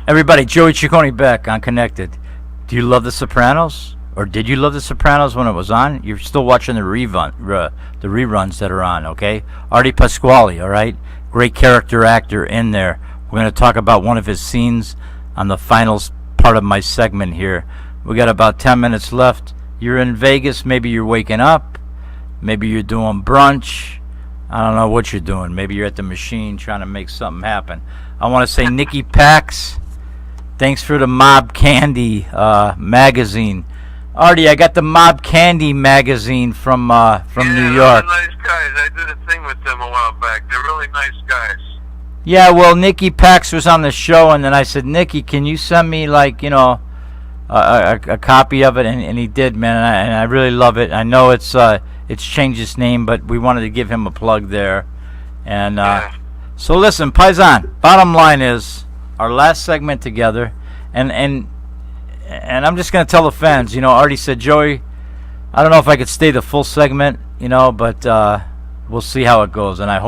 Everybody, Joey Ciccone back on Connected. Do you love The Sopranos? Or did you love The Sopranos when it was on? You're still watching the reruns that are on, okay? Artie Pasquale, all right? Great character actor in there. We're going to talk about one of his scenes on the final part of my segment here. We got about 10 minutes left. You're in Vegas. Maybe you're waking up. Maybe you're doing brunch. I don't know what you're doing. Maybe you're at the machine trying to make something happen. I want to say Nikki Pax, thanks for the Mob Candy magazine. Artie, I got the Mob Candy magazine from New York. They're nice guys. I did a thing with them a while back. They're really nice guys. Yeah, well, Nikki Pax was on the show, and then I said, Nikki, can you send me, like, you know, a copy of it? And he did, man, and I really love it. I know it's changed its name, but we wanted to give him a plug there. And so listen, Paisan, bottom line is our last segment together, and I'm just going to tell the fans, you know, Artie said, Joey, I don't know if I could stay the full segment, you know, but we'll see how it goes. And I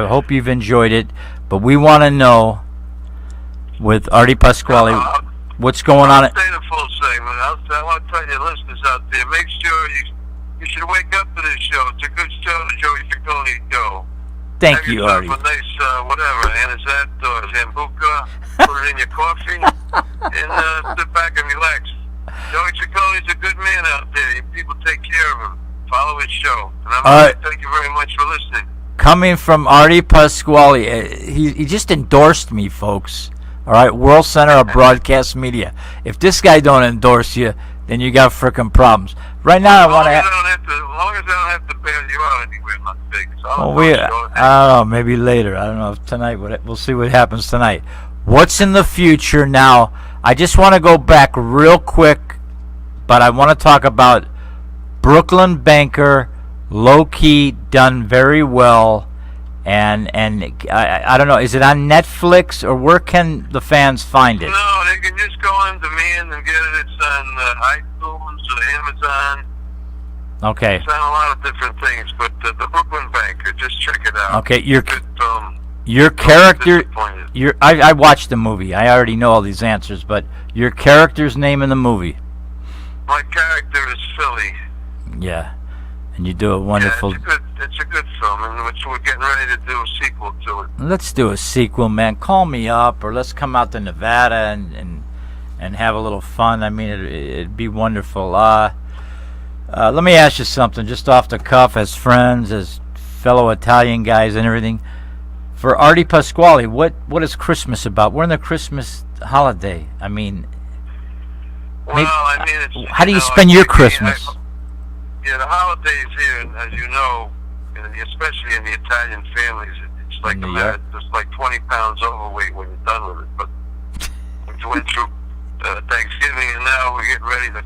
hope you've enjoyed it. But we want to know, with Artie Pasquale, what's going on. I'll stay the full segment. I want to tell your listeners out there, make sure you should wake up to this show. It's a good show, the Joey Ciccone show. Thank you, Artie. Have yourself a nice, whatever, anisette or Zambuca, put it in your coffee, and sit back and relax. Joey Ciccone's a good man out there. People take care of him. Follow his show. And I'm thank you very much for listening. Coming from Artie Pasquale, he just endorsed me, folks. All right, World Center of Broadcast Media. If this guy don't endorse you, then you got frickin' problems. Right now, I want to. As long as I don't have to bail you out anywhere, I'm not big. So I don't know. Maybe later. I don't know if tonight. We'll see what happens tonight. What's in the future now? I just want to go back real quick, but I want to talk about Brooklyn Banker, low key, done very well, and I don't know. Is it on Netflix or where can the fans find it? No, they can just go on demand and get it. It's on iTunes or Amazon. Okay. It's on a lot of different things, but the Brooklyn Banker, just check it out. Okay, your character. I watched the movie. I already know all these answers, but your character's name in the movie. My character is Philly. Yeah, and you do a wonderful. Yeah, it's a good film, and which we're getting ready to do a sequel to it. Let's do a sequel, man. Call me up, or let's come out to Nevada and have a little fun. I mean, it'd be wonderful. Let me ask you something, just off the cuff, as friends, as fellow Italian guys, and everything. For Artie Pasquale, what is Christmas about? We're in the Christmas holiday. I mean, it's, how do you spend your Christmas? The holidays here, as you know, especially in the Italian families, it's like just like 20 pounds overweight when you're done with it. But we went through Thanksgiving, and now we're getting ready to.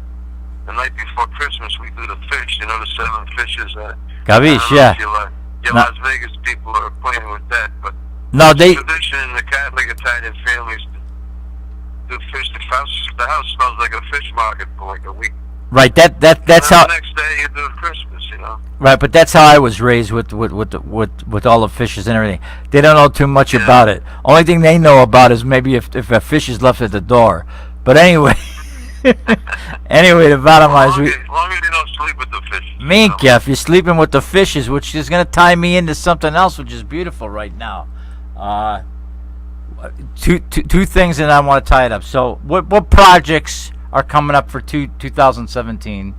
The night before Christmas, we do the fish. You know, the 7 fishes. Capiche, yeah. Your Las Vegas people are playing with that, but no, they tradition in the Catholic Italian families to do fish. The house smells like a fish market for like a week. Right, that's how. The next day you do Christmas, you know. Right, but that's how I was raised with all the fishes and everything. They don't know too much about it. Only thing they know about is maybe if a fish is left at the door. But anyway, the bottom line is as long as you don't sleep with the fishes. If you're sleeping with the fishes, which is going to tie me into something else, which is beautiful right now. Two things, and I want to tie it up. So, what projects are coming up for 2017?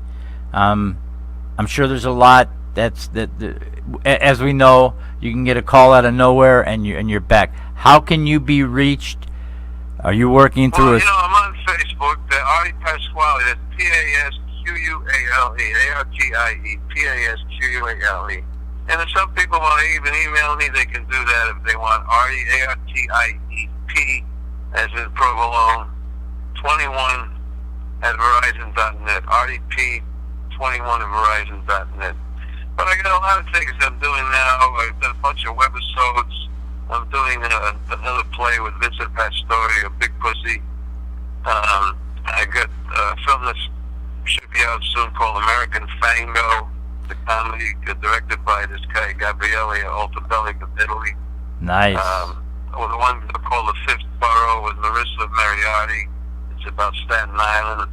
I'm sure there's a lot. As we know, you can get a call out of nowhere, and you're back. How can you be reached? Are you working through I'm on Facebook. Artie Pasquale. That's Pasquale. ARTIE Pasquale. And if some people want to even email me, they can do that if they want. Artie ARTIEP, as in provolone, 21 at Verizon.net. RDP21 at Verizon.net. But I got a lot of things I'm doing now. I've done a bunch of webisodes. I'm doing another play with Vincent Pastore, a big pussy. I got a film that should be out soon called American Fango, the comedy directed by this guy, Gabriele Altabelli of Italy. Nice. Or the one called The Fifth Borough with Marissa Moriarty. It's about Staten Island.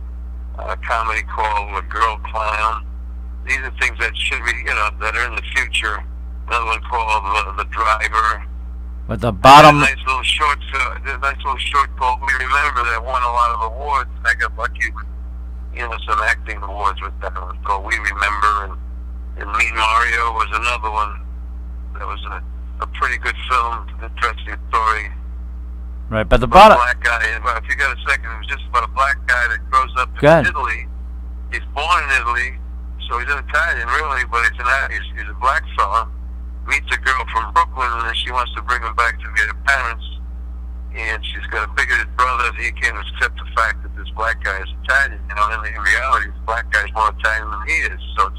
A comedy called A Girl Clown. These are things that should be, that are in the future. Another one called The Driver. But the bottom... Nice little short called We Remember that won a lot of awards. I got lucky with, some acting awards with that. It was called We Remember. And Mean Mario was another one. That was a pretty good film, interesting story. Right, but the bottom... A black guy, if you got a second, it was just about a black guy that grows up in Italy. He's born in Italy, so he's an Italian, really, but he's a black fella. Meets a girl from Brooklyn, and then she wants to bring him back to meet her parents. And she's got a bigoted brother. He can't accept the fact that this black guy is Italian. And in reality, the black guy's more Italian than he is. So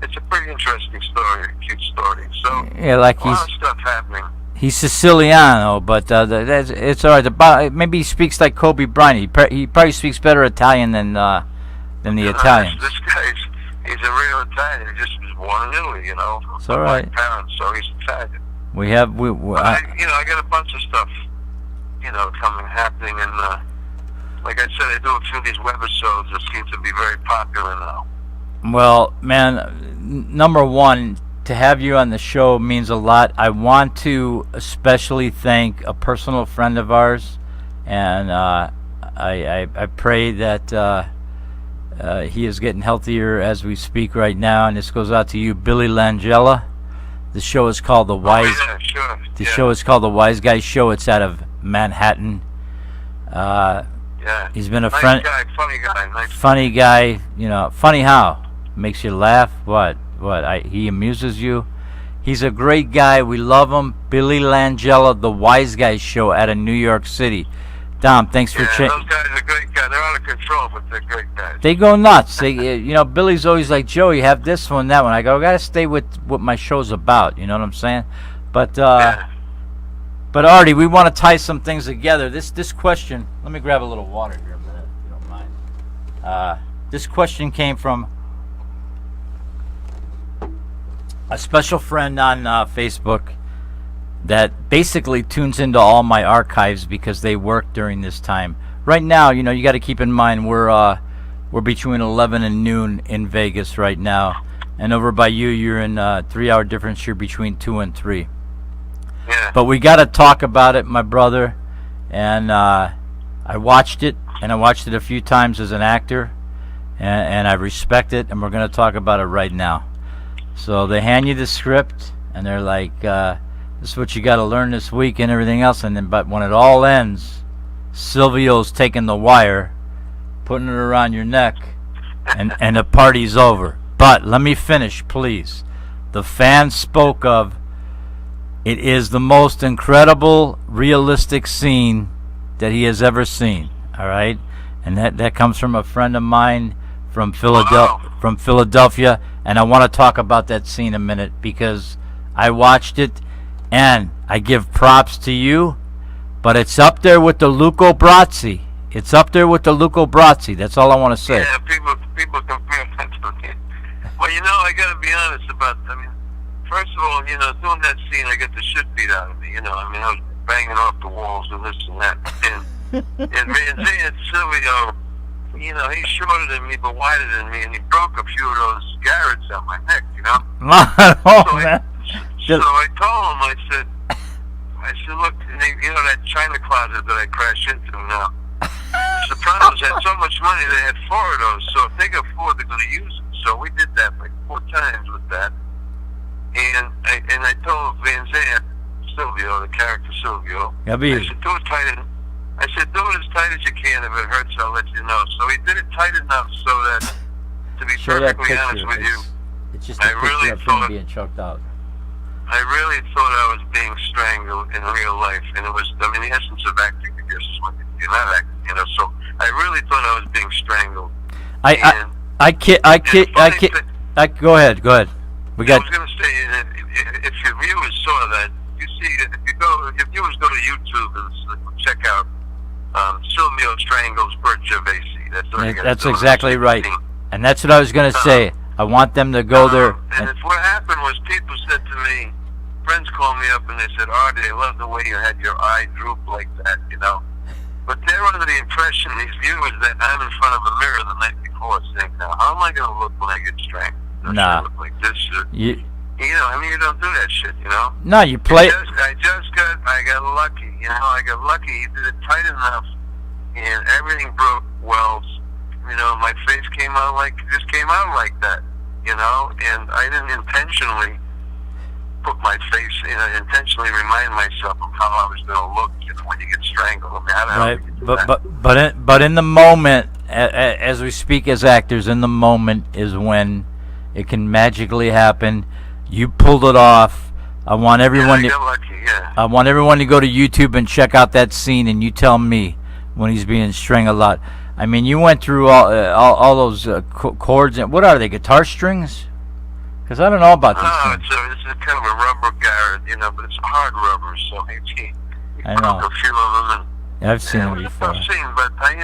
it's a pretty interesting story, a cute story. So yeah, like a lot of stuff happening. He's Siciliano, but it's all right. Maybe he speaks like Kobe Bryant. He probably speaks better Italian than the Italians. This guy's he's a real Italian. He just was born in Italy, It's all right. Parents, so he's Italian. I got a bunch of stuff, happening, and like I said, I do a few of these webisodes that seem to be very popular now. Well, man, number one, to have you on the show means a lot. I want to especially thank a personal friend of ours, and I pray that he is getting healthier as we speak right now. And this goes out to you, Billy Langella. The show is called The Wise. Oh, yeah, sure. The show is called The Wise Guy Show. It's out of Manhattan. He's been a friend. Guy, funny guy. Funny guy. Funny how? Makes you laugh. What? He amuses you. He's a great guy. We love him. Billy Langella, The Wise Guy Show out of New York City. Dom, thanks for those guys are great guys. They're out of control, but they're great guys. They go nuts. Billy's always like, Joey, have this one, that one. I go, I gotta stay with what my show's about. You know what I'm saying? But but Artie, we want to tie some things together. This question. Let me grab a little water here a minute, if you don't mind. This question came from a special friend on Facebook that basically tunes into all my archives because they work during this time. Right now, you got to keep in mind we're between 11 and noon in Vegas right now, and over by you're in 3-hour difference. You're between 2 and 3. Yeah. But we got to talk about it, my brother. And I watched it, and I watched it a few times as an actor, and I respect it. And we're going to talk about it right now. So they hand you the script, and they're like, this is what you got to learn this week and everything else. But when it all ends, Silvio's taking the wire, putting it around your neck, and the party's over. But let me finish, please. The fans spoke of, it is the most incredible, realistic scene that he has ever seen. All right? And that comes from a friend of mine from Philadelphia. And I want to talk about that scene a minute because I watched it. And I give props to you, but it's up there with the Luco Brasi. It's up there with the Luco Brasi. That's all I want to say. Yeah, people compare that to me. Well, I got to be honest about. First of all, doing that scene, I get the shit beat out of me. I was banging off the walls and this and that. And Van Zee and Silvio, he's shorter than me but wider than me, and he broke a few of those garrets on my neck. Man. So I told him, I said, look, that China closet that I crashed into now, the Sopranos had so much money, they had 4 of those, so if they could afford, they're going to use them. So we did that like 4 times with that. And I told Van Zandt, Silvio, the character Silvio, I said, do it tight. I said, do it as tight as you can. If it hurts, I'll let you know. So he did it tight enough so that, to be perfectly honest with you, it's just a picture of him being choked out. I really thought I was being strangled in real life, and it was, the essence of acting, I guess, is when you're not acting, so I really thought I was being strangled. Go ahead. I was going to say, if your viewers saw that, you see, if your viewers go to YouTube and check out Silvio strangles Bert Gervasi. That's exactly right. And that's what I was going to say. I want them to go there. And what happened was people said to me, friends called me up and they said, Artie, I love the way you had your eye droop like that, But they're under the impression, these viewers, that I'm in front of a mirror the night before saying, now, how am I going to look when I get strangled? Should I look like this? I mean, you don't do that shit, No, you play. I got lucky, I got lucky. He did it tight enough, and everything broke well. My face came out like that, and I didn't intentionally put my face, intentionally remind myself of how I was going to look, when you get strangled. I mean, I don't know Right, but in the moment, as we speak as actors, in the moment is when it can magically happen. You pulled it off. I want everyone I got lucky, yeah. I want everyone to go to YouTube and check out that scene, and you tell me when he's being strangled out. I mean, you went through all those chords, and what are they? Guitar strings? Because I don't know about these things. No, it's kind of a rubber guard, but it's hard rubber, so you I know. a few of them. And, I've seen them before. I've seen, but they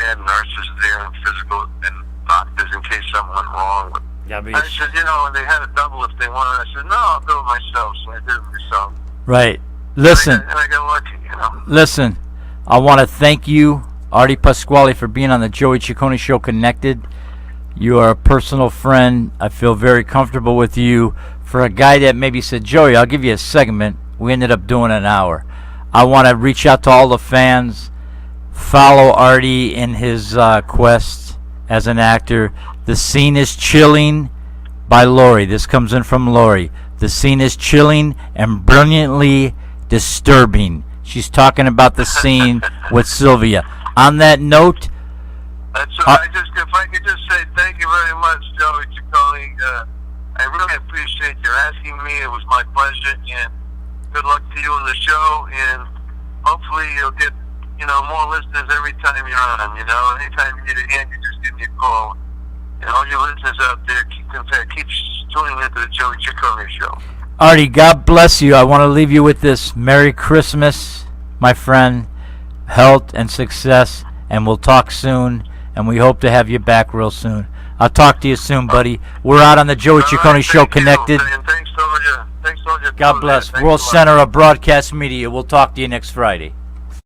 had nurses there and physical and doctors in case something went wrong. But I said, they had a double if they wanted. I said, no, I'll do it myself. So I did it myself. Right. Listen. And I got lucky, Listen, I want to thank you, Artie Pasquale, for being on the Joey Ciccone Show Connected. You are a personal friend. I feel very comfortable with you. For a guy that maybe said, Joey, I'll give you a segment, we ended up doing an hour. I want to reach out to all the fans. Follow Artie in his quest as an actor. The Scene is Chilling by Lori. This comes in from Lori. The scene is chilling and brilliantly disturbing. She's talking about the scene with Sylvia. On that note, that's all. If I could just say thank you very much, Joey Ciccone. I really appreciate your asking me. It was my pleasure, and good luck to you on the show. And hopefully you'll get more listeners every time you're on. Anytime you need a hand, you just give me a call. And all your listeners out there, keep tuning into the Joey Ciccone Show. Artie, God bless you. I want to leave you with this. Merry Christmas, my friend. Health and success, and we'll talk soon, and we hope to have you back real soon. I'll talk to you soon, buddy. We're out on the Joey Ciccone Show Connected. And thanks to all you. God bless. World Center of Broadcast Media. We'll talk to you next Friday.